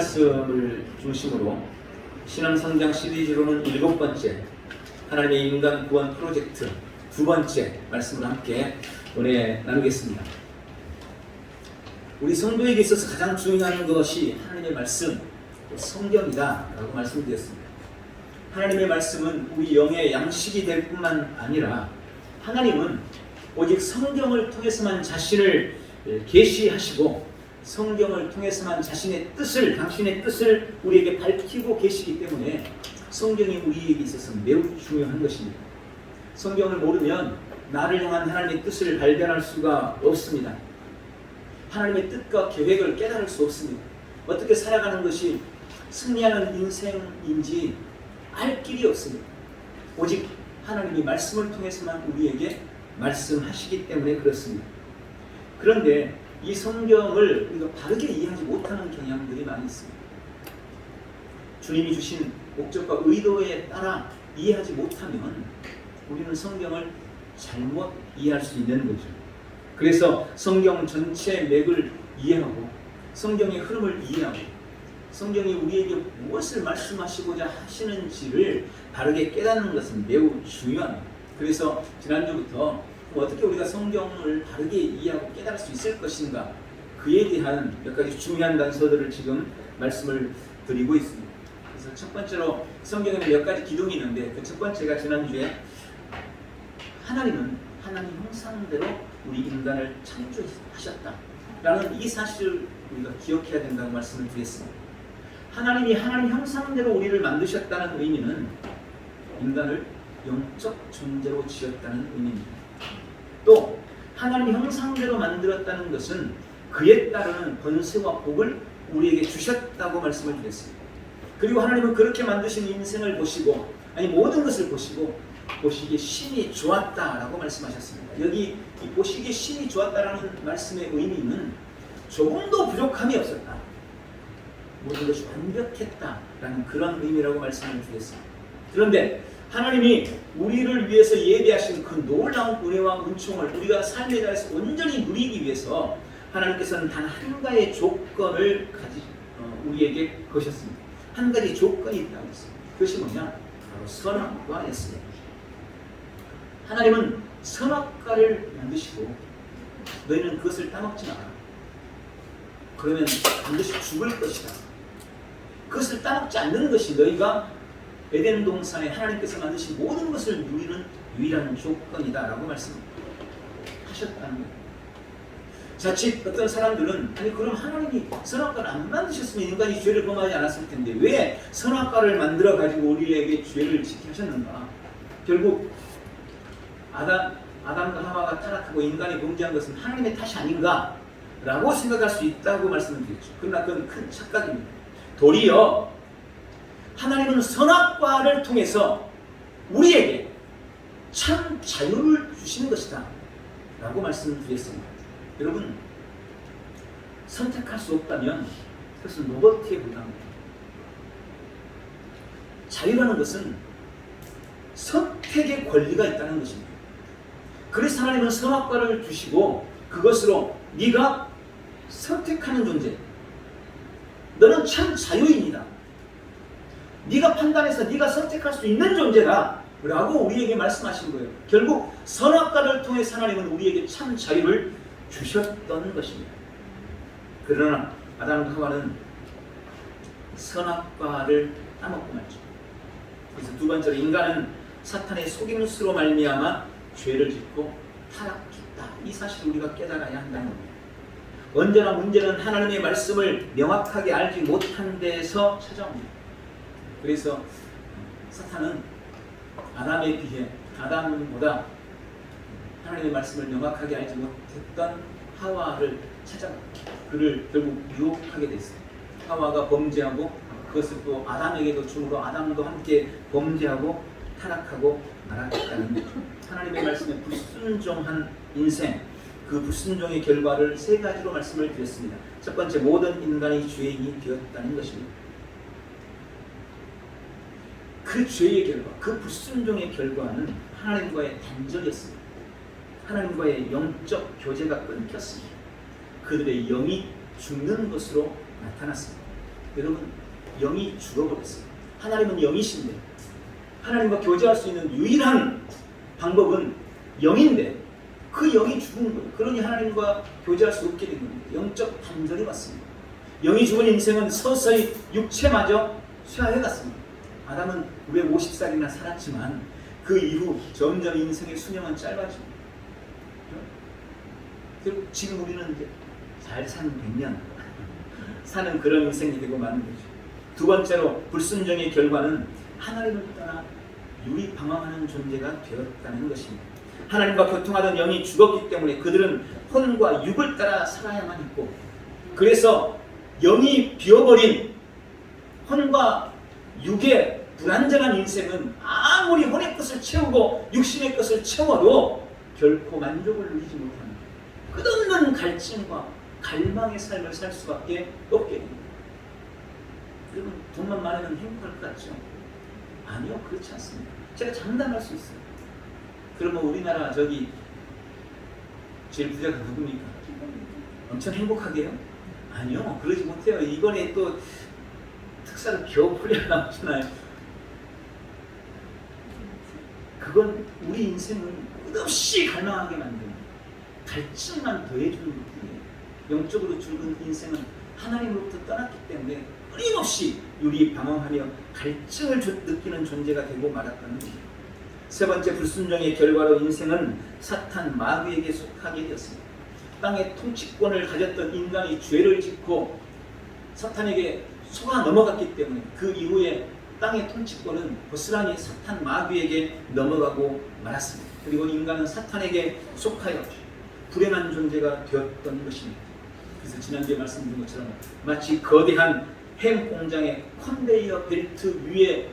말씀을 중심으로 신앙성장 시리즈로는 7번째 하나님의 인간 구원 프로젝트 2번째 말씀을 함께 은혜 나누겠습니다. 우리 성도에게 있어서 가장 중요한 것이 하나님의 말씀, 성경이다 라고 말씀드렸습니다. 하나님의 말씀은 우리 영의 양식이 될 뿐만 아니라 하나님은 오직 성경을 통해서만 자신을 계시하시고 성경을 통해서만 자신의 뜻을, 당신의 뜻을 우리에게 밝히고 계시기 때문에 성경이 우리에게 있어서 매우 중요한 것입니다. 성경을 모르면 나를 향한 하나님의 뜻을 발견할 수가 없습니다. 하나님의 뜻과 계획을 깨달을 수 없습니다. 어떻게 살아가는 것이 승리하는 인생인지 알 길이 없습니다. 오직 하나님이 말씀을 통해서만 우리에게 말씀하시기 때문에 그렇습니다. 그런데 이 성경을 우리가 바르게 이해하지 못하는 경향들이 많이 있습니다. 주님이 주신 목적과 의도에 따라 이해하지 못하면 우리는 성경을 잘못 이해할 수 있는 거죠. 그래서 성경 전체의 맥을 이해하고 성경의 흐름을 이해하고 성경이 우리에게 무엇을 말씀하시고자 하시는지를 바르게 깨닫는 것은 매우 중요합니다. 그래서 지난주부터 어떻게 우리가 성경을 바르게 이해하고 깨달을 수 있을 것인가, 그에 대한 몇 가지 중요한 단서들을 지금 말씀을 드리고 있습니다. 그래서 첫 번째로 성경에는 몇 가지 기둥이 있는데 그 첫 번째가 지난주에 하나님은 하나님 형상대로 우리 인간을 창조하셨다라는 이 사실을 우리가 기억해야 된다고 말씀을 드렸습니다. 하나님이 하나님 형상대로 우리를 만드셨다는 의미는 인간을 영적 존재로 지었다는 의미입니다. 또 하나님 형상대로 만들었다는 것은 그에 따르는 권세와 복을 우리에게 주셨다고 말씀을 드렸습니다. 그리고 하나님은 그렇게 만드신 인생을 보시고, 아니 모든 것을 보시고 보시기에 심히 좋았다라고 말씀하셨습니다. 여기 이 보시기에 심히 좋았다라는 말씀의 의미는 조금도 부족함이 없었다, 모든 것이 완벽했다라는 그런 의미라고 말씀을 드렸습니다. 그런데 하나님이 우리를 위해서 예비하신 그 놀라운 은혜와 은총을 우리가 삶에 대해서 온전히 누리기 위해서 하나님께서는 단 한 가지 조건을 우리에게 거셨습니다. 한 가지 조건이 있다고 했습니다. 그것이 뭐냐? 바로 선악과였습니다. 하나님은 선악과를 만드시고 너희는 그것을 따먹지 마라. 그러면 반드시 죽을 것이다. 그것을 따먹지 않는 것이 너희가 에덴 동산에 하나님께서 만드신 모든 것을 누리는 유일한 조건이다 라고 말씀하셨다는 거예요. 자칫 어떤 사람들은 아니 그럼 하나님이 선악과를 안 만드셨으면 인간이 죄를 범하지 않았을 텐데 왜 선악과를 만들어 가지고 우리에게 죄를 짓게 하셨는가? 결국 아담과 하와가 타락하고 인간이 범죄한 것은 하나님의 탓이 아닌가? 라고 생각할 수 있다고 말씀을 드렸죠. 그러나 그건 큰 착각입니다. 도리어 하나님은 선악과를 통해서 우리에게 참 자유를 주시는 것이다 라고 말씀을 드렸습니다. 여러분, 선택할 수 없다면 그것은 로봇에 불과합니다. 자유라는 것은 선택의 권리가 있다는 것입니다. 그래서 하나님은 선악과를 주시고 그것으로 네가 선택하는 존재, 너는 참 자유인이다, 네가 판단해서 네가 선택할 수 있는 존재다 라고 우리에게 말씀하신 거예요. 결국 선악과를 통해서 하나님은 우리에게 참 자유를 주셨던 것입니다. 그러나 아담과 하와는 선악과를 따먹고 말죠. 그래서 두 번째로 인간은 사탄의 속임수로 말미암아 죄를 짓고 타락했다. 이 사실을 우리가 깨달아야 한다는 겁니다. 언제나 문제는 하나님의 말씀을 명확하게 알지 못한 데서 찾아옵니다. 그래서 사탄은 아담에 비해 아담보다 하나님의 말씀을 명확하게 알지 못했던 하와를 찾아 그를 결국 유혹하게 됐습니다. 하와가 범죄하고 그것을 또 아담에게도 주므로 아담도 함께 범죄하고 타락하고 나락했다는 거죠. 하나님의 말씀에 불순종한 인생, 그 불순종의 결과를 세 가지로 말씀을 드렸습니다. 첫 번째, 모든 인간이 죄인이 되었다는 것입니다. 그 죄의 결과, 그 불순종의 결과는 하나님과의 단절이었습니다. 하나님과의 영적 교제가 끊겼습니다. 그들의 영이 죽는 것으로 나타났습니다. 여러분, 영이 죽어버렸어요. 하나님은 영이신데 하나님과 교제할 수 있는 유일한 방법은 영인데 그 영이 죽은 거예요. 그러니 하나님과 교제할 수 없게 된 겁니다. 영적 단절이 왔습니다. 영이 죽은 인생은 서서히 육체마저 쇠하여 갔습니다. 아담은 950살이나 살았지만 그 이후 점점 인생의 수명은 짧아집니다. 그리고 지금 우리는 이제 잘 사는 100년 사는 그런 인생이 되고 마는 거죠. 두 번째로 불순종의 결과는 하나님을 떠나 유리방황하는 존재가 되었다는 것입니다. 하나님과 교통하던 영이 죽었기 때문에 그들은 혼과 육을 따라 살아야만 했고, 그래서 영이 비어버린 혼과 육의 불완전한 인생은 아무리 혼의 것을 채우고 육신의 것을 채워도 결코 만족을 누리지 못하는 끝없는 갈증과 갈망의 삶을 살 수밖에 없게 됩니다. 여러분, 돈만 많으면 행복할 것 같죠? 아니요, 그렇지 않습니다. 제가 장담할 수 있어요. 그러면 우리나라 저기 제일 부자가 누굽니까? 엄청 행복하게요? 아니요, 그러지 못해요. 이번에 또 특사를 겨우 풀려 나왔잖아요. 그건 우리 인생을 끝없이 갈망하게 만드는, 갈증만 더해주는 것뿐이에요. 영적으로 죽은 인생은 하나님으로부터 떠났기 때문에 끊임없이 유리방황하며 갈증을 느끼는 존재가 되고 말았다는 것입니다. 세 번째 불순종의 결과로 인생은 사탄 마귀에게 속하게 되었습니다. 땅의 통치권을 가졌던 인간이 죄를 짓고 사탄에게 속아 넘어갔기 때문에 그 이후에 땅의 통치권은 고스란히 사탄 마귀에게 넘어가고 말았습니다. 그리고 인간은 사탄에게 속하여 불행한 존재가 되었던 것입니다. 그래서 지난주에 말씀드린 것처럼 마치 거대한 햄 공장의 컨베이어 벨트 위에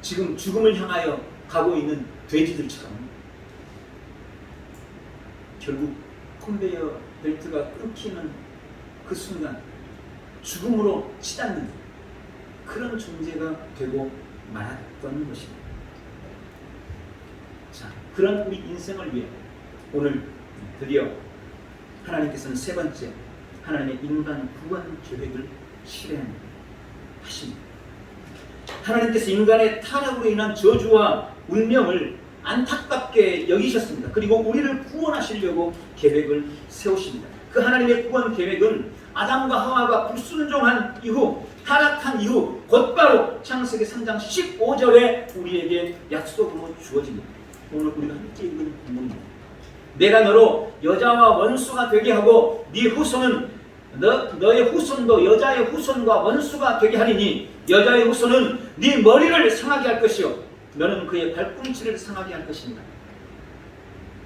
지금 죽음을 향하여 가고 있는 돼지들처럼 결국 컨베이어 벨트가 끊기는 그 순간 죽음으로 치닫는 그런 존재가 되고 말았던 것입니다. 자, 그런 우리 인생을 위해 오늘 드디어 하나님께서는 세 번째 하나님의 인간 구원 계획을 실행하십니다. 하나님께서 인간의 타락으로 인한 저주와 운명을 안타깝게 여기셨습니다. 그리고 우리를 구원하시려고 계획을 세우십니다. 그 하나님의 구원 계획은 아담과 하와가 불순종한 이후, 타락한 이후 곧바로 창세기 3장 15절에 우리에게 약속으로 주어집니다. 오늘 우리가 함께 읽은 본문입니다. 내가 너로 여자와 원수가 되게 하고 네 후손은 너의 후손도 여자의 후손과 원수가 되게 하리니 여자의 후손은 네 머리를 상하게 할 것이요 너는 그의 발꿈치를 상하게 할 것입니다.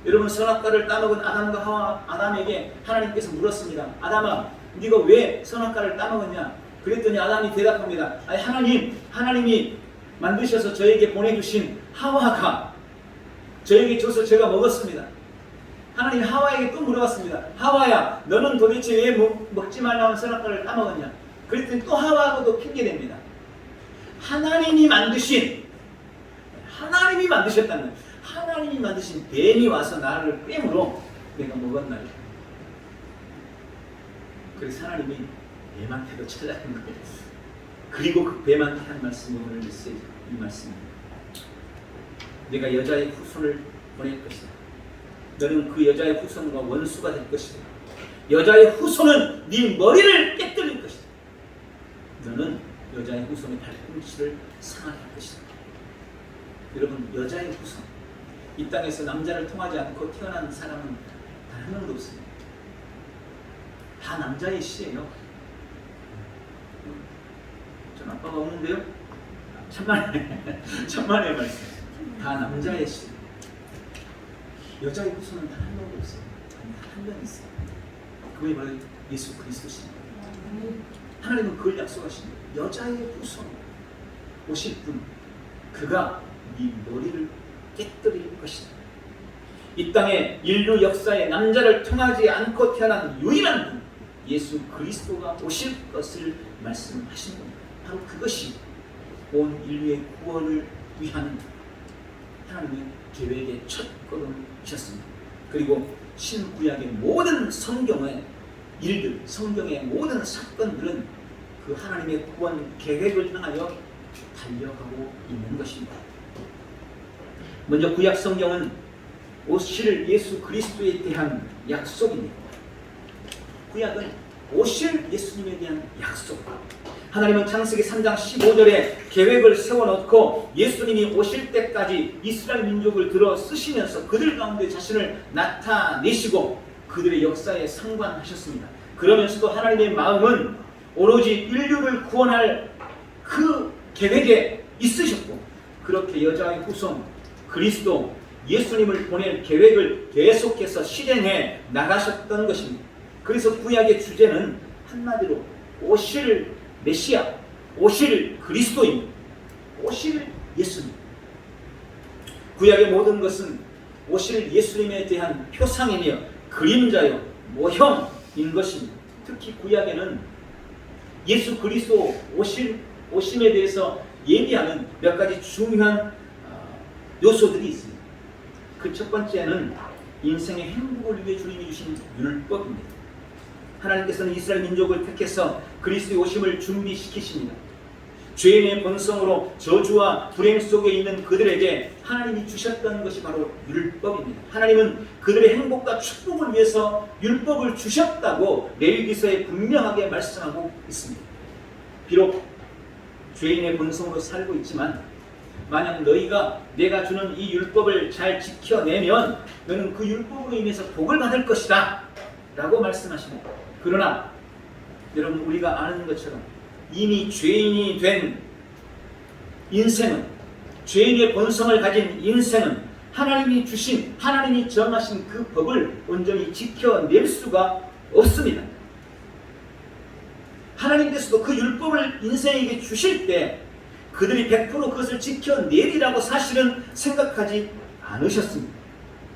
여러분, 선악과를 따먹은 아담과 하와, 아담에게 하나님께서 물었습니다. 아담아, 네가 왜 선악과를 따먹었냐? 그랬더니 아담이 대답합니다. 아니, 하나님이 만드셔서 저에게 보내주신 하와가 저에게 줘서 제가 먹었습니다. 하나님 하와에게 또 물어봤습니다. 하와야, 너는 도대체 왜 먹지 말라는 선악과를 따먹었냐? 그랬더니 또 하와하고도 핑계댑니다. 하나님이 만드셨다는, 하나님이 만드신 뱀이 와서 나를 꿰물어 내가 먹었나요? 그래서 하나님이 뱀한테도 찾아간 거예요. 그리고 그 뱀한테 한 말씀이 오늘 메시지, 이 말씀입니다. 내가 여자의 후손을 보낼 것이다. 너는 그 여자의 후손과 원수가 될 것이다. 여자의 후손은 네 머리를 깨뜨릴 것이다. 너는 여자의 후손의 발꿈치를 상하게 할 것이다. 여러분, 여자의 후손, 이 땅에서 남자를 통하지 않고 태어난 사람은 단 한 명도 없습니다. 다 남자의 씨예요. 전 아빠가 없는데요. 천만의 말씀. 다 남자의 씨. 여자의 후손은 단 한 명도 없어요. 한 명 있어요. 그분이 바로 예수 그리스도십니다. 하나님은 그걸 약속하십니다. 여자의 후손 오실 분, 그가 네 머리를 깨뜨릴 것이다. 이 땅의 인류 역사에 남자를 통하지 않고 태어난 유일한 분, 예수 그리스도가 오실 것을 말씀하신 겁니다. 바로 그것이 온 인류의 구원을 위한 하나님의 계획의 첫 걸음이셨습니다. 그리고 신구약의 모든 성경의 일들, 성경의 모든 사건들은 그 하나님의 구원 계획을 향하여 달려가고 있는 것입니다. 먼저 구약 성경은 오실 예수 그리스도에 대한 약속입니다. 구약은 오실 예수님에 대한 약속. 하나님은 창세기 3장 15절에 계획을 세워놓고 예수님이 오실 때까지 이스라엘 민족을 들어 쓰시면서 그들 가운데 자신을 나타내시고 그들의 역사에 상관하셨습니다. 그러면서도 하나님의 마음은 오로지 인류를 구원할 그 계획에 있으셨고, 그렇게 여자의 후손 그리스도 예수님을 보낼 계획을 계속해서 실행해 나가셨던 것입니다. 그래서 구약의 주제는 한마디로 오실 메시아, 오실 그리스도입니다. 오실 예수님. 구약의 모든 것은 오실 예수님에 대한 표상이며 그림자요 모형인 것입니다. 특히 구약에는 예수 그리스도 오심에 대해서 예비하는 몇 가지 중요한 요소들이 있습니다. 그 첫 번째는 인생의 행복을 위해 주님이 주신 율법입니다. 하나님께서는 이스라엘 민족을 택해서 그리스도의 오심을 준비시키십니다. 죄인의 본성으로 저주와 불행 속에 있는 그들에게 하나님이 주셨던 것이 바로 율법입니다. 하나님은 그들의 행복과 축복을 위해서 율법을 주셨다고 레위기서에 분명하게 말씀하고 있습니다. 비록 죄인의 본성으로 살고 있지만 만약 너희가 내가 주는 이 율법을 잘 지켜내면 너는 그 율법으로 인해서 복을 받을 것이다 라고 말씀하십니다. 그러나 여러분, 우리가 아는 것처럼 이미 죄인이 된 인생은, 죄인의 본성을 가진 인생은 하나님이 주신, 하나님이 정하신 그 법을 온전히 지켜낼 수가 없습니다. 하나님께서도 그 율법을 인생에게 주실 때 그들이 100% 그것을 지켜내리라고 사실은 생각하지 않으셨습니다.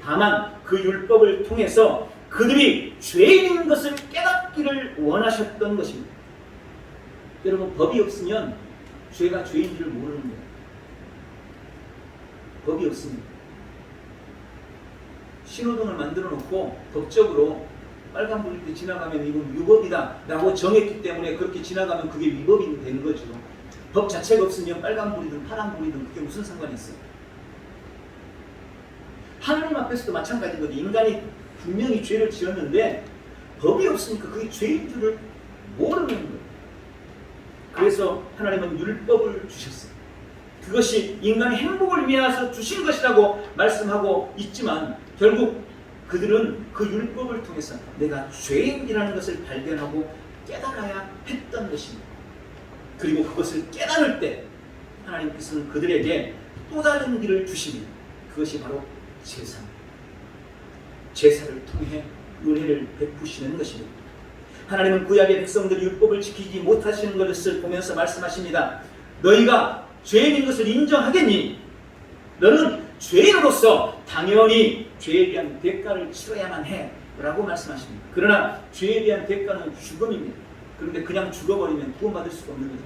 다만 그 율법을 통해서 그들이 죄인인 것을 깨닫기를 원하셨던 것입니다. 여러분, 법이 없으면 죄가 죄인지를 모르는 거예요. 법이 없습니다. 신호등을 만들어 놓고 법적으로 빨간불일 때 지나가면 이건 위법이다 라고 정했기 때문에 그렇게 지나가면 그게 위법이 된 거죠. 법 자체가 없으면 빨간불이든 파란불이든 그게 무슨 상관이 있어요? 하나님 앞에서도 마찬가지인 거죠. 인간이 분명히 죄를 지었는데 법이 없으니까 그게 죄인 줄을 모르는 거예요. 그래서 하나님은 율법을 주셨어요. 그것이 인간의 행복을 위해서 주신 것이라고 말씀하고 있지만 결국 그들은 그 율법을 통해서 내가 죄인이라는 것을 발견하고 깨달아야 했던 것입니다. 그리고 그것을 깨달을 때 하나님께서는 그들에게 또 다른 길을 주십니다. 그것이 바로 제사. 제사를 통해 은혜를 베푸시는 것입니다. 하나님은 구약의 백성들이 율법을 지키지 못하시는 것을 보면서 말씀하십니다. 너희가 죄인인 것을 인정하겠니? 너는 죄인으로서 당연히 죄에 대한 대가를 치러야만 해 라고 말씀하십니다. 그러나 죄에 대한 대가는 죽음입니다. 그런데 그냥 죽어버리면 구원받을 수가 없는 거죠.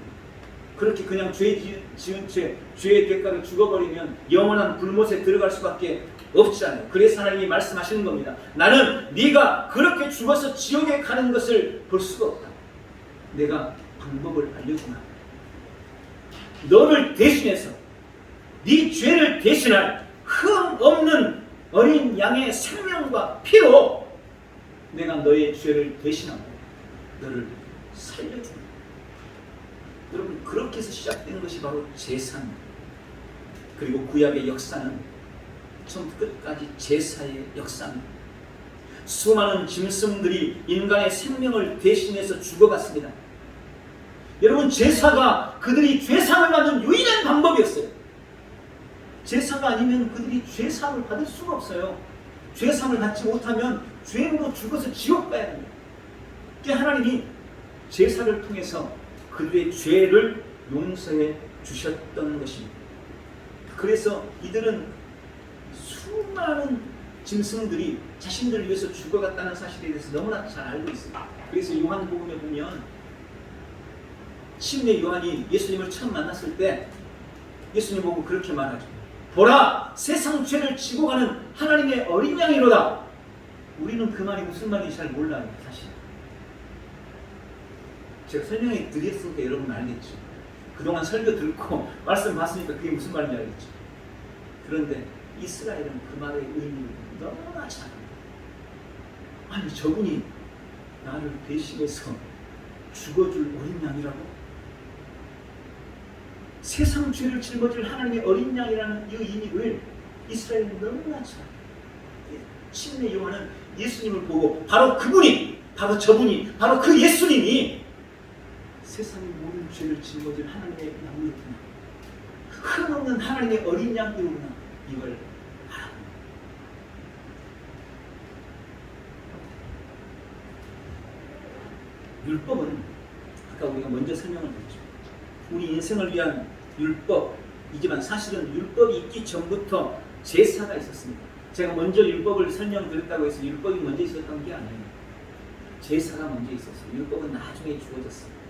그렇게 그냥 죄 지은 채 죄의 대가를 죽어버리면 영원한 불못에 들어갈 수밖에 없잖아요. 그래서 하나님이 말씀하시는 겁니다. 나는 네가 그렇게 죽어서 지옥에 가는 것을 볼 수가 없다. 내가 방법을 알려주마. 너를 대신해서 네 죄를 대신할 흠 없는 어린 양의 생명과 피로 내가 너의 죄를 대신하고 너를 살려준다. 여러분, 그렇게 해서 시작된 것이 바로 제사입니다. 그리고 구약의 역사는 처음부터 끝까지 제사의 역사입니다. 수많은 짐승들이 인간의 생명을 대신해서 죽어갔습니다. 여러분, 제사가 그들이 죄상을 받는 유일한 방법이었어요. 제사가 아니면 그들이 죄상을 받을 수가 없어요. 죄상을 받지 못하면 죄인으로 죽어서 지옥 가야 합니다. 하나님이 제사를 통해서 그들의 죄를 용서해 주셨던 것입니다. 그래서 이들은 수많은 짐승들이 자신들을 위해서 죽어갔다는 사실에 대해서 너무나 잘 알고 있어요. 그래서 요한복음에 보면 침례 요한이 예수님을 처음 만났을 때 예수님 보고 그렇게 말하죠. 보라, 세상 죄를 지고 가는 하나님의 어린 양이로다. 우리는 그 말이 무슨 말인지 잘 몰라요, 사실. 제가 설명해 드렸으니까 여러분 알겠죠. 그동안 설교 듣고 말씀 봤으니까 그게 무슨 말인지 알겠죠. 그런데 이스라엘은 그 말의 의미를 너무나 잘 압니다. 아니 저분이 나를 대신해서 죽어줄 어린 양이라고? 세상 죄를 짊어질 하나님의 어린 양이라는 이 의미를 이스라엘은 너무나 잘 압니다. 침례 요한은 예수님을 보고 바로 그분이, 바로 저분이, 바로 그 예수님이 세상의 모든 죄를 짊어질 하나님의 양이구나, 흠없는 하나님의 어린 양이구나, 이걸 알아봅니다. 율법은 아까 우리가 먼저 설명을 드렸죠. 우리 인생을 위한 율법이지만 사실은 율법이 있기 전부터 제사가 있었습니다. 제가 먼저 율법을 설명드렸다고 해서 율법이 먼저 있었던 게 아니에요. 제사가 먼저 있었어요. 율법은 나중에 주어졌어요.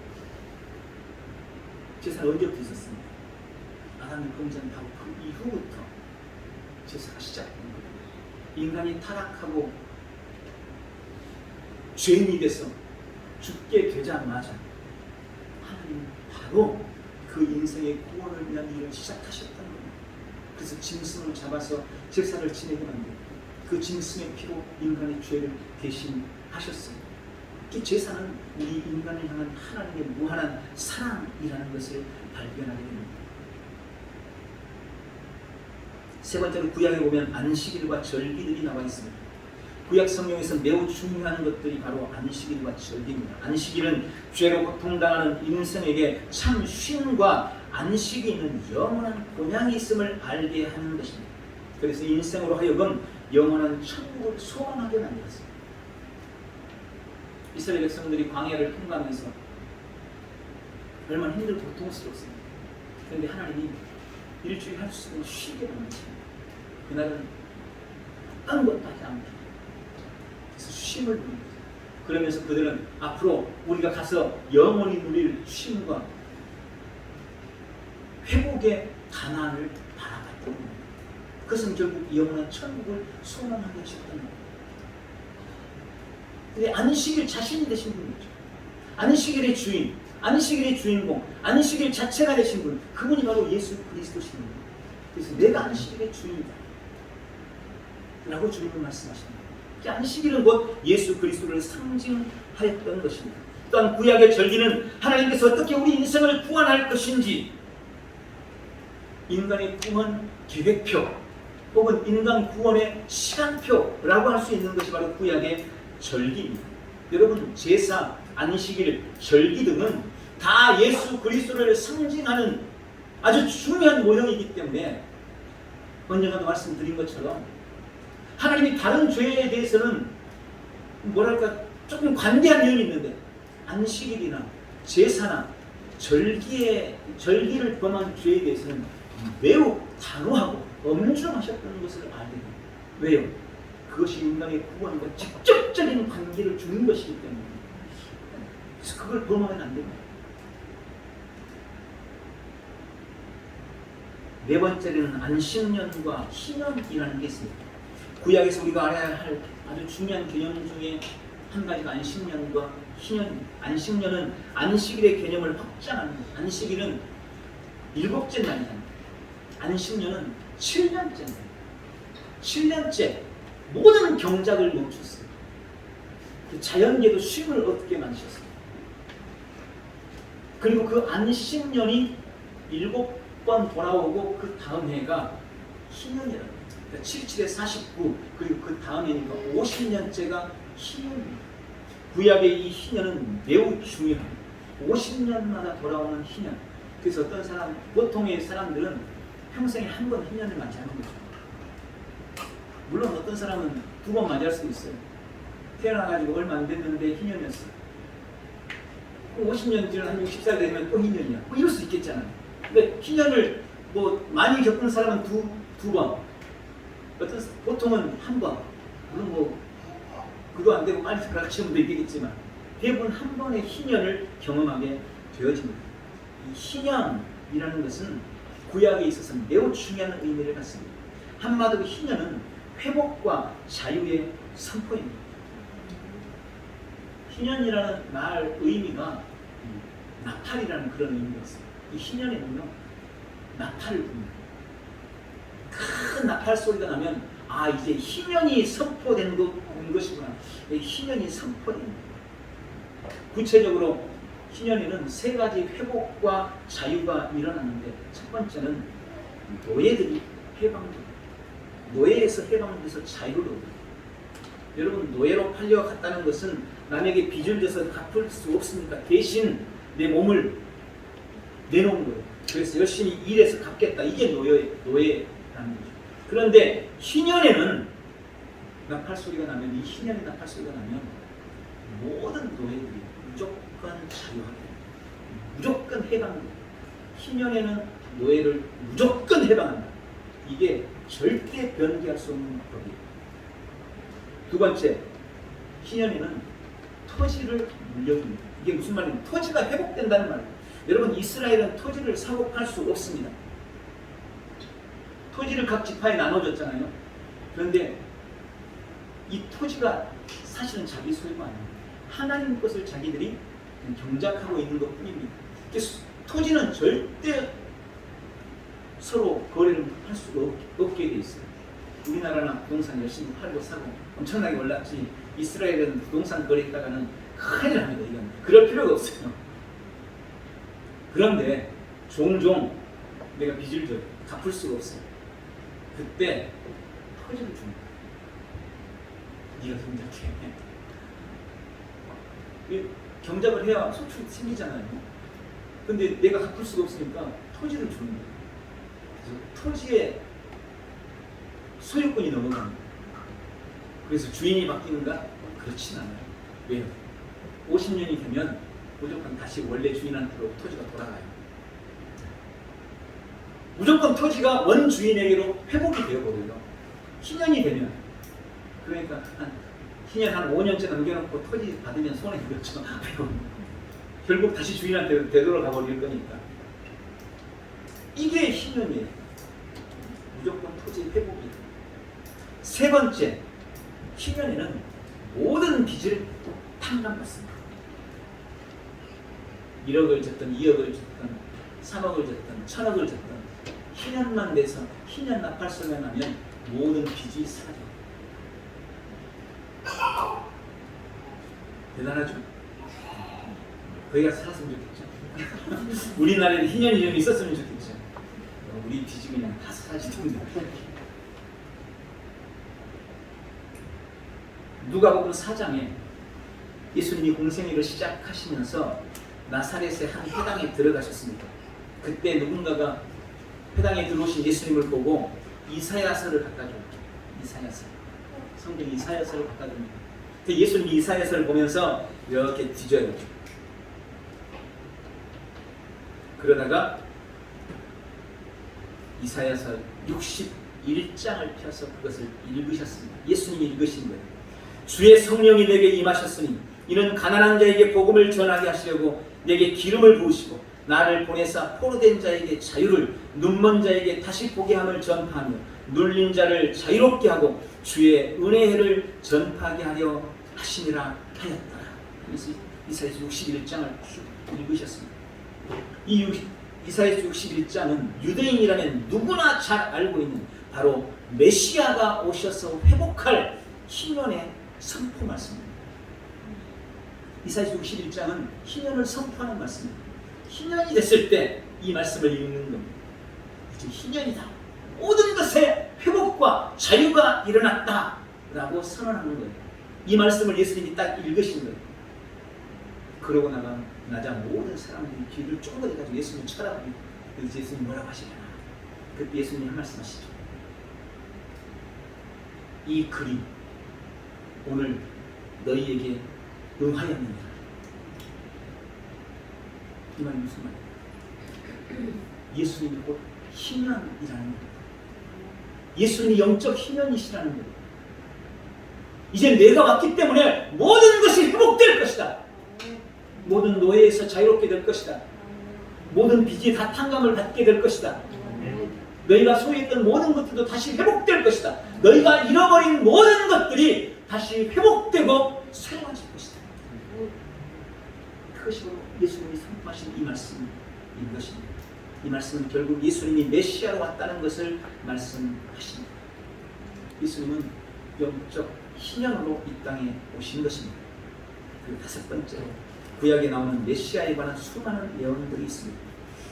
제사는 언제부터 있었습니까? 아담의 범죄는 바로 그 이후부터 제사가 시작된 거예요. 인간이 타락하고 죄인이 돼서 죽게 되자마자 하나님은 바로 그 인생의 구원을 위한 일을 시작하셨다는 거예요. 그래서 짐승을 잡아서 제사를 지내게 만들고 그 짐승의 피로 인간의 죄를 대신하셨어요. 이 제사는 우리 인간을 향한 하나님의 무한한 사랑이라는 것을 발견하게 됩니다. 세 번째로 구약에 보면 안식일과 절기들이 나와 있습니다. 구약 성경에서 매우 중요한 것들이 바로 안식일과 절기입니다. 안식일은 죄로 고통당하는 인생에게 참 쉼과 안식이 있는 영원한 본향이 있음을 알게 하는 것입니다. 그래서 인생으로 하여금 영원한 천국을 소망하게 만들었습니다. 이스라엘 백성들이 광야를 통과하면서 얼마나 힘들고 고통스러웠습니다. 그런데 하나님이 일주일 할 수 있는 쉬게 만드십니다. 그날은 아무것도 하지 않고 그래서 쉼을 누립니다. 그러면서 그들은 앞으로 우리가 가서 영원히 누릴 쉼과 회복의 가난을 바라봤던 겁니다. 그것은 결국 영원한 천국을 소망하게 하셨던 겁니다. 근데 안식일 자신이 되신 분이죠. 안식일의 주인, 안식일의 주인공, 안식일 자체가 되신 분, 그분이 바로 예수 그리스도십니다. 그래서 내가 안식일의 주인이다 라고 주님은 말씀하십니다. 안식일은 곧 예수 그리스도를 상징하였던 것입니다. 또한 구약의 절기는 하나님께서 어떻게 우리 인생을 구원할 것인지 인간의 구원 계획표 혹은 인간 구원의 시간표라고 할 수 있는 것이 바로 구약의 절기입니다. 여러분, 제사, 안식일, 절기 등은 다 예수 그리스도를 상징하는 아주 중요한 모형이기 때문에 언젠가도 말씀드린 것처럼 하나님이 다른 죄에 대해서는 뭐랄까 조금 관대한 면이 있는데 안식일이나 제사나 절기를 범한 죄에 대해서는 매우 단호하고 엄중하셨다는 것을 알게 됩니다. 왜요? 그것이 인간의 구원과 직접적인 관계를 주는 것이기 때문에. 그래서 그걸 범하면 안 됩니다. 네 번째는 안식년과 희년이라는 게 있습니다. 구약에서 우리가 알아야 할 아주 중요한 개념 중에 한 가지가 안식년과 희년입니다. 안식년은 안식일의 개념을 확장하는 거예요. 안식일은 7째 날이잖아요. 안식년은 7년째입니다. 7년째 모든 경작을 멈췄어요. 자연계도 쉼을 얻게 만드셨어요. 그리고 그 안식년이 7번 돌아오고 그 다음 해가 희년이라고. 77에 49 그리고 그 다음 해니까 50년째가 희년입니다. 구약의 이 희년은 매우 중요합니다. 50년마다 돌아오는 희년. 그래서 어떤 사람, 보통의 사람들은 평생에 한 번 희년을 맞이하는 거죠. 물론 어떤 사람은 2번 맞이할 수도 있어요. 태어나가지고 얼마 안 됐는데 희년이었어요. 50년 뒤는 한 60살 되면 또 희년이야. 뭐 이럴 수 있겠잖아요. 근데 희년을 뭐 많이 겪은 사람은 두 번, 보통은 한 번. 물론 뭐 그거 안 되고 빨리 가르치면 되겠지만 대부분 한 번의 희년을 경험하게 되어집니다. 이 희년이라는 것은 구약에 있어서 매우 중요한 의미를 갖습니다. 한마디로 희년은 회복과 자유의 선포입니다. 희년이라는 말 의미가 나팔이라는 그런 의미가 있어요. 이 희년에는요, 나팔을 붑니다. 큰 나팔 소리가 나면 아, 이제 희년이 선포된 것이구나. 희년이 선포된 것. 구체적으로 희년에는 세 가지 회복과 자유가 일어나는데, 첫 번째는 노예들이 해방됩니다. 노예에서 해방돼서 자유를 얻어요. 여러분, 노예로 팔려갔다는 것은 남에게 빚을 져서 갚을 수 없으니까 대신 내 몸을 내놓은 거예요. 그래서 열심히 일해서 갚겠다. 이게 노예라는 거죠. 그런데 희년에는 나팔 소리가 나면, 이 희년의 나팔 소리가 나면 모든 노예들이 무조건 자유하게, 무조건 해방됩니다. 희년에는 노예를 무조건 해방한다. 이게 절대 변기할 수 없는 법이에요. 두 번째, 희년에는 토지를 물려줍니다. 이게 무슨 말이냐면 토지가 회복된다는 말이에요. 여러분, 이스라엘은 토지를 사고 팔 수 없습니다. 토지를 각 지파에 나눠줬잖아요. 그런데 이 토지가 사실은 자기 소유가 아닙니다. 하나님 것을 자기들이 경작하고 있는 것 뿐입니다. 토지는 절대 서로 거래를 할 수가 없게 돼 있어요. 우리나라는 부동산 열심히 팔고 사고 엄청나게 올랐지, 이스라엘은 부동산 거래했다가는 큰일 납니다. 이건 그럴 필요가 없어요. 그런데 종종 내가 빚을 줘 갚을 수가 없어요. 그때 토지를 줍니다. 네가 경작해. 경작을 해야 소출이 생기잖아요. 근데 내가 갚을 수가 없으니까 토지를 주는 거예요. 그래서 토지에 소유권이 넘어갑니다. 그래서 주인이 바뀌는가? 그렇진 않아요. 왜요? 50년이 되면 무조건 다시 원래 주인한테로 토지가 돌아가요. 무조건 토지가 원주인에게로 회복이 되어버려요. 희년이 되면. 그러니까 희년 한 5년째 남겨놓고 토지 받으면 손해보겠죠. 결국 다시 주인한테 되돌아가 버릴 거니까. 이게 희년이에요. 무조건 토지 회복이. 세 번째, 희년에는 모든 빚을 탕감받습니다. 1억을 졌든 2억을 졌든 3억을 졌든 1000억을 졌든 희년만 돼서 희년 나팔 소리가 나면 모든 빚이 사라져요. 대단하죠? 거기가 살았으면 좋겠죠. 우리나라에 희년이 좀 있었으면 좋겠죠. 우리 빚이 그냥 다 사라지던데. 누가복음 4장에 예수님이 공생애를 시작하시면서 나사렛의 한 회당에 들어가셨습니다. 그때 누군가가 회당에 들어오신 예수님을 보고 이사야서를 갖다 줘요. 이사야서. 성경 이사야서를 갖다 줍니다. 예수님이 이사야서를 보면서 이렇게 뒤져요. 그러다가 이사야서 61장을 펴서 그것을 읽으셨습니다. 예수님이 읽으신 거예요. 주의 성령이 내게 임하셨으니 이는 가난한 자에게 복음을 전하게 하시려고 내게 기름을 부으시고 나를 보내사 포로된 자에게 자유를, 눈먼 자에게 다시 보게 함을 전파하며 눌린 자를 자유롭게 하고 주의 은혜를 전파하게 하려 하시니라 하였다. 그래서 이사야서 61장을 읽으셨습니다. 이 이사야서 61장은 유대인이라면 누구나 잘 알고 있는 바로 메시아가 오셔서 회복할 희년의 선포 말씀입니다. 이사야서 61장은 희년을 선포하는 말씀입니다. 희년이 됐을 때 이 말씀을 읽는 겁니다. 이제 희년이다. 모든 것에 회복과 자유가 일어났다 라고 선언하는 거예요. 이 말씀을 예수님이 딱 읽으신 거예요. 그러고 나자 모든 사람들이 귀를 쫑긋해가지고 예수님 쳐다보니, 그래서 예수님 뭐라고 하시려나. 그때 예수님이 한 말씀 하시죠. 이 글이 오늘 너희에게 응하였느니라. 이 말이 무슨 말이에요? 예수님이 곧 희년이라는 거예요. 예수님이 영적 희년이시라는 거예요. 이제 내가 왔기 때문에 모든 것이 회복될 것이다. 모든 노예에서 자유롭게 될 것이다. 모든 빚이 다 탕감을 받게 될 것이다. 너희가 소유했던 모든 것들도 다시 회복될 것이다. 너희가 잃어버린 모든 것들이 다시 회복되고 새로워질 것이다. 그것이 예수님이 선포하신 이 말씀인 것입니다. 이 말씀은 결국 예수님이 메시아로 왔다는 것을 말씀하십니다. 예수님은 영적 신령으로 이 땅에 오신 것입니다. 그리고 다섯 번째로 구약에 나오는 메시아에 관한 수많은 예언들이 있습니다.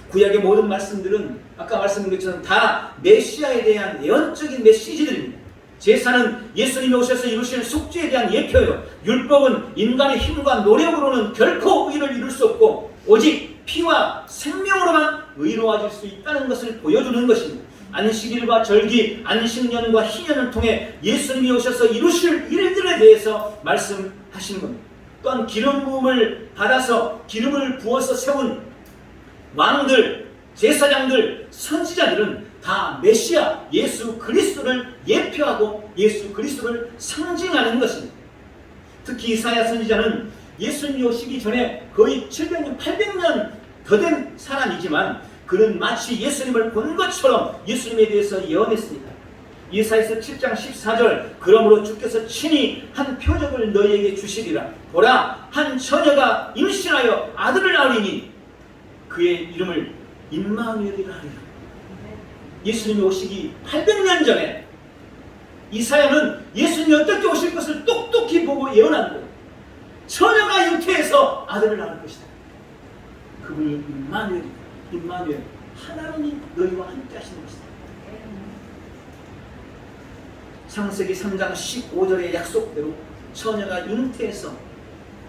구약의 모든 말씀들은 아까 말씀드린 것처럼 다 메시아에 대한 예언적인 메시지들입니다. 제사는 예수님이 오셔서 이루실 속죄에 대한 예표요, 율법은 인간의 힘과 노력으로는 결코 의를 이룰 수 없고 오직 피와 생명으로만 의로워질 수 있다는 것을 보여주는 것입니다. 안식일과 절기, 안식년과 희년을 통해 예수님이 오셔서 이루실 일들에 대해서 말씀하신 겁니다. 또한 기름 부음을 받아서 기름을 부어서 세운 왕들, 제사장들, 선지자들은 다 메시아 예수 그리스도를 예표하고 예수 그리스도를 상징하는 것입니다. 특히 이사야 선지자는 예수님이 오시기 전에 거의 700년, 800년 더 된 사람이지만 그는 마치 예수님을 본 것처럼 예수님에 대해서 예언했습니다. 이사야서 7장 14절 그러므로 주께서 친히 한 표적을 너희에게 주시리라. 보라, 한 처녀가 임신하여 아들을 낳으리니 그의 이름을 임마누엘이라 하리라. 예수님이 오시기 800년 전에 이사야는 예수님이 어떻게 오실 것을 똑똑히 보고 예언한 거예요. 처녀가 잉태해서 아들을 낳을 것이다. 그분이 임마누엘이다. 임마누엘, 하나님이 너희와 함께 하시는 것이다. 창세기 3장 15절의 약속대로 처녀가 잉태해서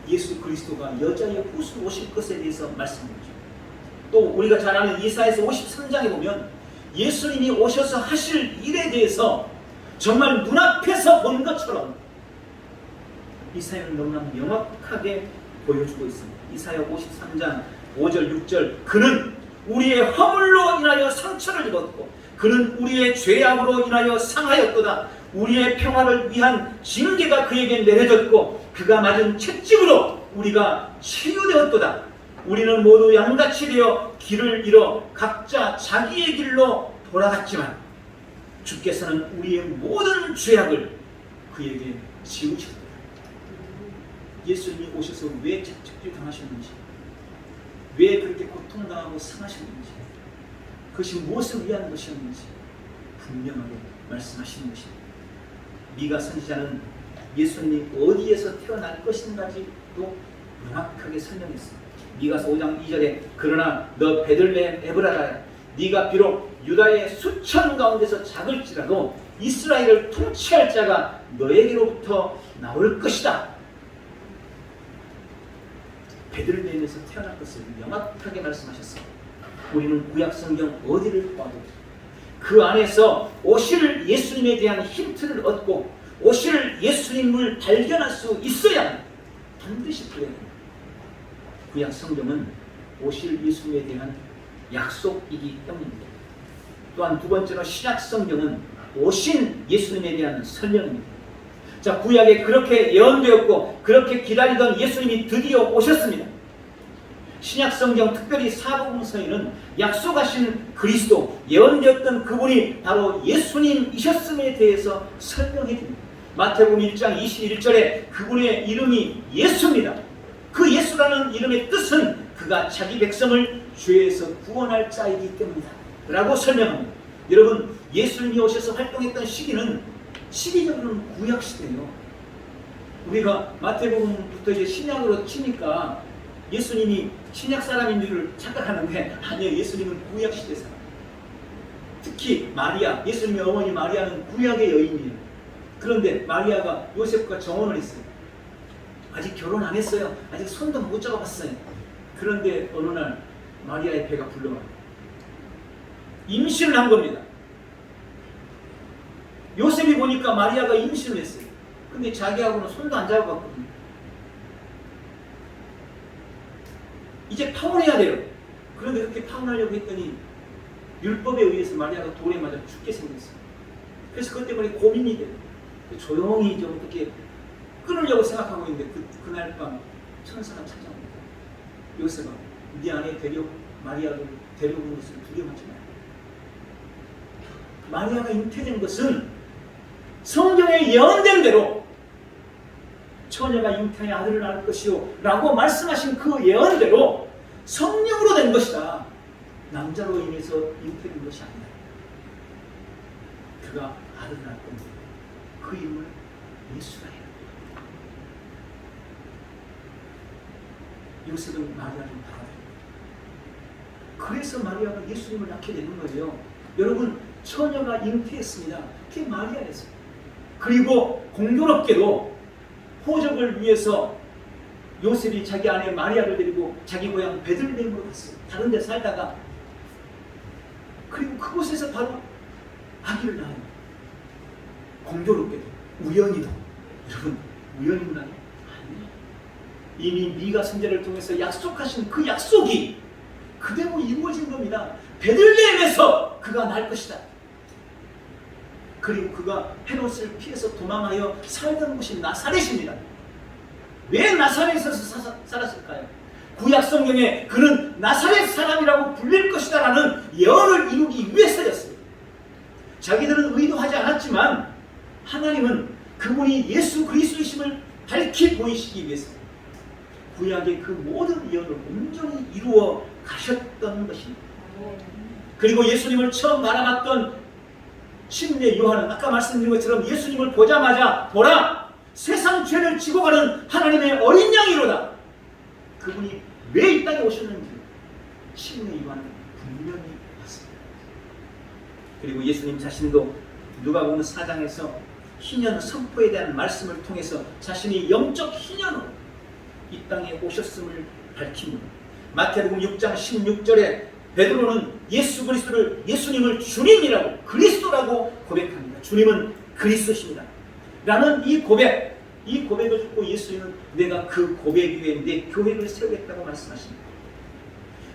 예수 그리스도가 여자의 후손 오실 것에 대해서 말씀드리죠. 또 우리가 잘 아는 이사야서 53장에 보면 예수님이 오셔서 하실 일에 대해서 정말 눈앞에서 본 것처럼 이사야는 너무나 명확하게 보여주고 있습니다. 이사야 53장 5절 6절 그는 우리의 허물로 인하여 상처를 입었고 그는 우리의 죄악으로 인하여 상하였도다. 우리의 평화를 위한 징계가 그에게 내려졌고 그가 맞은 채찍으로 우리가 치유되었도다. 우리는 모두 양같이 되어 길을 잃어 각자 자기의 길로 돌아갔지만 주께서는 우리의 모든 죄악을 그에게 지우셨다. 예수님이 오셔서 왜 채찍질 당하셨는지, 왜 그렇게 고통당하고 상하셨는지, 그것이 무엇을 위한 것이었는지 분명하게 말씀하시는 것입니다. 미가 선지자는 예수님이 어디에서 태어날 것인가지도 명확하게 설명했습니다. 미가서 5장 2절에 그러나 너 베들레헴 에브라다야 네가 비록 유다의 수천 가운데서 작을지라도 이스라엘을 통치할 자가 너에게로부터 나올 것이다. 베들레헴에서 태어날 것을 명확하게 말씀하셨습니다. 우리는 구약 성경 어디를 봐도 그 안에서 오실 예수님에 대한 힌트를 얻고 오실 예수님을 발견할 수 있어야 합니다. 반드시 그래야 합니다. 구약 성경은 오실 예수님에 대한 약속이기 때문입니다. 또한 두 번째로 신약 성경은 오신 예수님에 대한 설명입니다. 자, 구약에 그렇게 예언되었고 그렇게 기다리던 예수님이 드디어 오셨습니다. 신약 성경 특별히 사복음서에는 약속하신 그리스도, 예언되었던 그분이 바로 예수님이셨음에 대해서 설명해 줍니다. 마태복음 1장 21절에 그분의 이름이 예수입니다. 그 예수라는 이름의 뜻은 그가 자기 백성을 죄에서 구원할 자이기 때문이다 라고 설명합니다. 여러분, 예수님이 오셔서 활동했던 시기적으로는 구약시대예요. 우리가 마태복음부터 이제 신약으로 치니까 예수님이 신약 사람인 줄 착각하는데 아니에요. 예수님은 구약시대 사람. 특히 마리아, 예수님의 어머니 마리아는 구약의 여인이에요. 그런데 마리아가 요셉과 정혼을 했어요. 아직 결혼 안 했어요. 아직 손도 못 잡아봤어요. 그런데 어느 날 마리아의 배가 불러와요. 임신을 한 겁니다. 요셉이 보니까 마리아가 임신을 했어요. 근데 자기하고는 손도 안 잡아봤거든요. 이제 파혼해야 돼요. 그런데 그렇게 파혼하려고 했더니 율법에 의해서 마리아가 돌에 맞아 죽게 생겼어요. 그래서 그것 때문에 고민이 돼요. 조용히 좀 어떻게 끊으려고 생각하고 있는데 그날 밤 천사가 찾아옵니다. 요셉아, 네 안에 마리아를 데려온 것을 두려워하지 마라. 마리아가 잉태된 것은 성경에 예언된 대로 처녀가 잉태의 아들을 낳을 것이요 라고 말씀하신 그 예언대로 성령으로 된 것이다. 남자로 인해서 잉태된 것이 아니다. 그가 아들을 낳을 건데 그 이름을 예수라 해요. 요셉은 마리아를 받아들입니다. 그래서 마리아가 예수님을 낳게 되는 거예요. 여러분, 처녀가 잉태했습니다. 그게 마리아였어요. 그리고 공교롭게도 호적을 위해서 요셉이 자기 아내 마리아를 데리고 자기 고향 베들레헴으로 갔어요. 다른 데 살다가. 그리고 그곳에서 바로 아기를 낳아요. 공교롭게도, 우연히도. 여러분, 우연인가요? 아니에요. 이미 미가 선지자를 통해서 약속하신 그 약속이 그대로 이루어진 겁니다. 베들레헴에서 그가 날 것이다. 그리고 그가 헤롯을 피해서 도망하여 살던 곳이 나사렛입니다. 왜 나사렛에서 살았을까요? 구약 성경에 그는 나사렛 사람이라고 불릴 것이다 라는 예언을 이루기 위해서였어요. 자기들은 의도하지 않았지만 하나님은 그분이 예수 그리스도이심을 밝히 보이시기 위해서 구약의 그 모든 예언을 온전히 이루어 가셨던 것입니다. 그리고 예수님을 처음 알아봤던 침례 요한은 아까 말씀드린 것처럼 예수님을 보자마자 보라! 세상 죄를 지고 가는 하나님의 어린 양이로다. 그분이 왜 이 땅에 오셨는지 침례 요한은 분명히 봤습니다. 그리고 예수님 자신도 누가복음 4장에서 희년 선포에 대한 말씀을 통해서 자신이 영적 희년으로 이 땅에 오셨음을 밝힙니다. 마태복음 6장 16절에 베드로는 예수 그리스도를 예수님을 주님이라고 그리스도라고 고백합니다. 주님은 그리스도십니다. 라는 이 고백을 듣고 예수님은 내가 그 고백 위에 내 교회를 세우겠다고 말씀하십니다.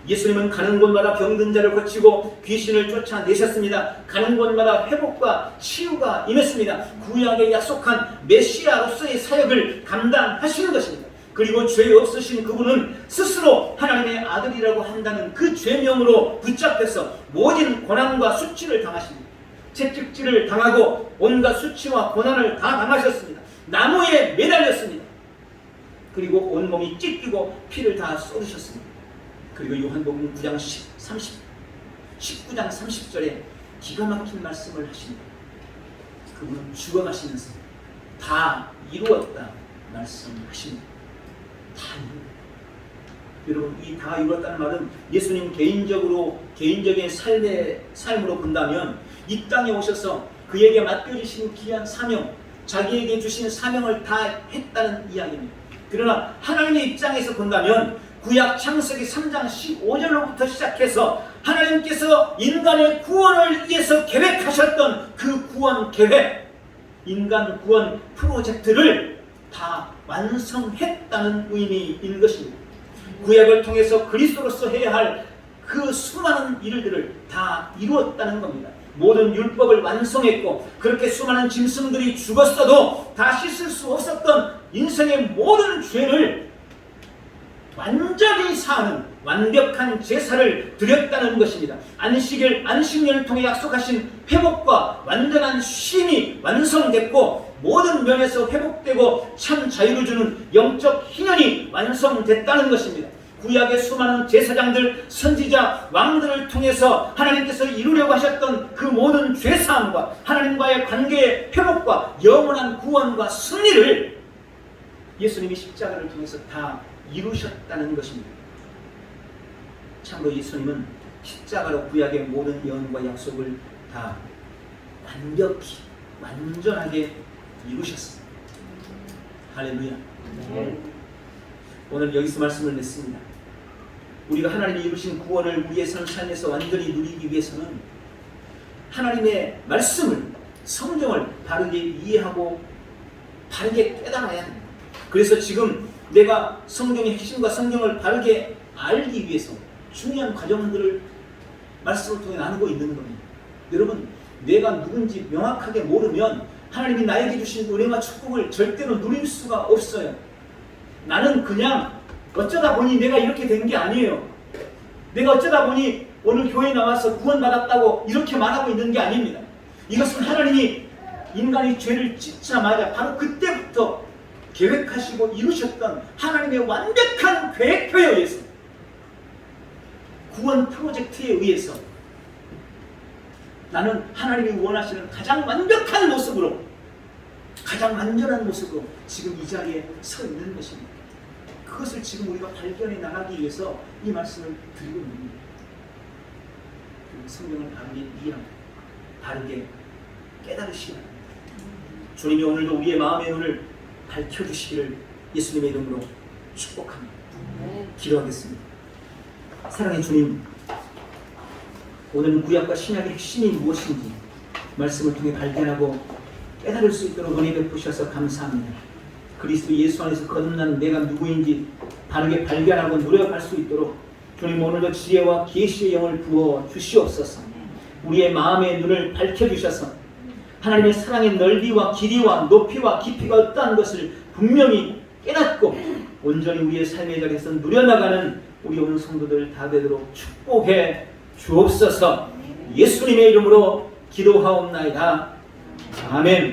예수님은 가는 곳마다 병든 자를 고치고 귀신을 쫓아내셨습니다. 가는 곳마다 회복과 치유가 임했습니다. 구약에 약속한 메시아로서의 사역을 감당하시는 것입니다. 그리고 죄 없으신 그분은 스스로 하나님의 아들이라고 한다는 그 죄명으로 붙잡혀서 모든 고난과 수치를 당하십니다. 채찍질을 당하고 온갖 수치와 고난을 다 당하셨습니다. 나무에 매달렸습니다. 그리고 온몸이 찢기고 피를 다 쏟으셨습니다. 그리고 요한복음 9장 19장 30절에 기가 막힌 말씀을 하십니다. 그분은 죽어가시면서 다 이루었다 말씀하십니다. 다 이루었다. 여러분, 이 다 이루었다는 말은 예수님 개인적인 삶으로 본다면 이 땅에 오셔서 그에게 맡겨주신 귀한 사명, 자기에게 주신 사명을 다 했다는 이야기입니다. 그러나 하나님의 입장에서 본다면 구약 창세기 3장 15절로부터 시작해서 하나님께서 인간의 구원을 위해서 계획하셨던 그 구원 계획, 인간 구원 프로젝트를 다 완성했다는 의미인 것입니다. 구약을 통해서 그리스도로서 해야 할 그 수많은 일들을 다 이루었다는 겁니다. 모든 율법을 완성했고 그렇게 수많은 짐승들이 죽었어도 다 씻을 수 없었던 인생의 모든 죄를 완전히 사하는 완벽한 제사를 드렸다는 것입니다. 안식년을 통해 약속하신 회복과 완전한 쉼이 완성됐고 모든 면에서 회복되고 참 자유를 주는 영적 희년이 완성됐다는 것입니다. 구약의 수많은 제사장들, 선지자, 왕들을 통해서 하나님께서 이루려고 하셨던 그 모든 죄사함과 하나님과의 관계의 회복과 영원한 구원과 승리를 예수님이 십자가를 통해서 다 이루셨다는 것입니다. 참으로 예수님은 십자가로 구약의 모든 예언과 약속을 다 완벽히 완전하게 이루셨습니다. 할렐루야. 오늘 여기서 말씀을 냈습니다. 우리가 하나님이 이루신 구원을 우리의 삶에서 완전히 누리기 위해서는 하나님의 말씀을, 성경을 바르게 이해하고 바르게 깨달아야 합니다. 그래서 지금 내가 성경의 핵심과 성경을 바르게 알기 위해서 중요한 과정들을 말씀을 통해 나누고 있는 겁니다. 여러분, 내가 누군지 명확하게 모르면 하나님이 나에게 주신 은혜와 축복을 절대로 누릴 수가 없어요. 나는 그냥 어쩌다 보니 내가 이렇게 된 게 아니에요. 내가 어쩌다 보니 오늘 교회에 나와서 구원받았다고 이렇게 말하고 있는 게 아닙니다. 이것은 하나님이 인간의 죄를 짓자마자 바로 그때부터 계획하시고 이루셨던 하나님의 완벽한 계획표에 의해서, 구원 프로젝트에 의해서 나는 하나님이 원하시는 가장 완벽한 모습으로, 가장 완전한 모습으로 지금 이 자리에 서 있는 것입니다. 그것을 지금 우리가 발견해 나가기 위해서 이 말씀을 드리고 있는 겁니다. 성경을 바르게 이해하고 바르게 깨달으시기 바랍니다. 주님이 오늘도 우리의 마음의 눈을 밝혀주시기를 예수님의 이름으로 축복합니다. 기도하겠습니다. 사랑의 주님, 오늘은 구약과 신약의 핵심이 무엇인지 말씀을 통해 발견하고 깨달을 수 있도록 은혜 베푸셔서 감사합니다. 그리스도 예수 안에서 거듭나는 내가 누구인지 바르게 발견하고 노력할 수 있도록 주님 오늘도 지혜와 계시의 영을 부어 주시옵소서. 우리의 마음의 눈을 밝혀주셔서 하나님의 사랑의 넓이와 길이와 높이와 깊이가 어떠한 것을 분명히 깨닫고 온전히 우리의 삶의 자리에서 누려나가는 우리 오늘 성도들 다 되도록 축복해 주옵소서. 예수님의 이름으로 기도하옵나이다. 아멘.